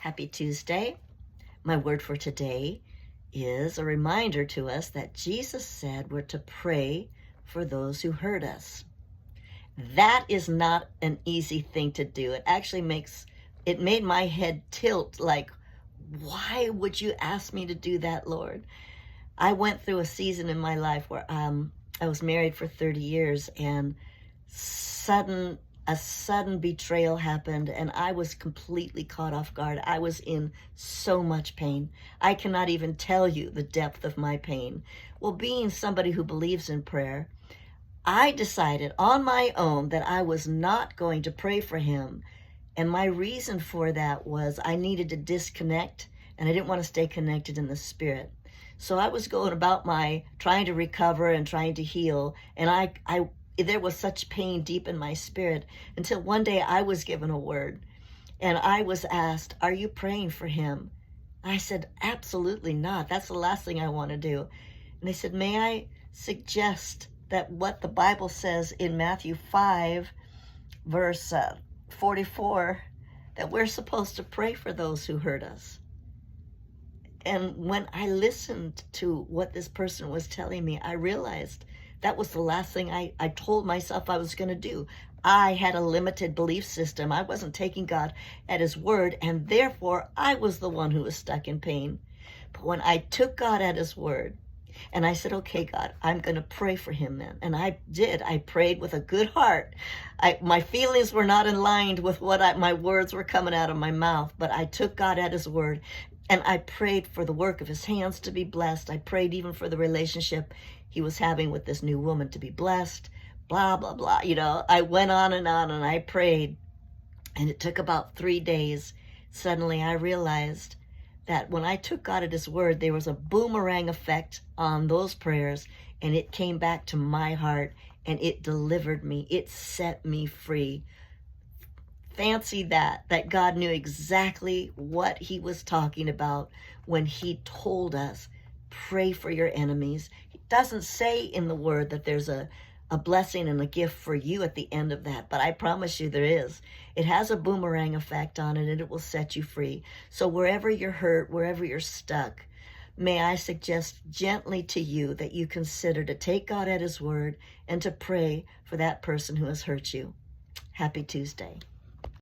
Happy Tuesday. My word for today is a reminder to us that Jesus said we're to pray for those who hurt us. That is not an easy thing to do. It made my head tilt like, why would you ask me to do that, Lord? I went through a season in my life where I was married for 30 years and a sudden betrayal happened and I was completely caught off guard. I was in so much pain. I cannot even tell you the depth of my pain. Well, being somebody who believes in prayer, I decided on my own that I was not going to pray for him. And my reason for that was I needed to disconnect and I didn't want to stay connected in the spirit. So I was going about my trying to recover and trying to heal. And there was such pain deep in my spirit until one day I was given a word and I was asked, are you praying for him? I said, absolutely not. That's the last thing I want to do. And they said, may I suggest that what the Bible says in Matthew 5, verse 44, that we're supposed to pray for those who hurt us. And when I listened to what this person was telling me, I realized that was the last thing I told myself I was going to do. I had a limited belief system. I wasn't taking God at his word, and therefore I was the one who was stuck in pain. But when I took God at his word, and I said, okay, God, I'm going to pray for him then. And I did. I prayed with a good heart. My feelings were not aligned with my words were coming out of my mouth, but I took God at his word. And I prayed for the work of his hands to be blessed. I prayed even for the relationship he was having with this new woman to be blessed, blah, blah, blah. I went on and I prayed. And it took about 3 days. Suddenly I realized that when I took God at his word, there was a boomerang effect on those prayers. And it came back to my heart and it delivered me. It set me free. Fancy that God knew exactly what he was talking about when he told us, pray for your enemies. He doesn't say in the word that there's a blessing and a gift for you at the end of that, but I promise you there is. It has a boomerang effect on it and it will set you free. So wherever you're hurt, wherever you're stuck, may I suggest gently to you that you consider to take God at his word and to pray for that person who has hurt you. Happy Tuesday.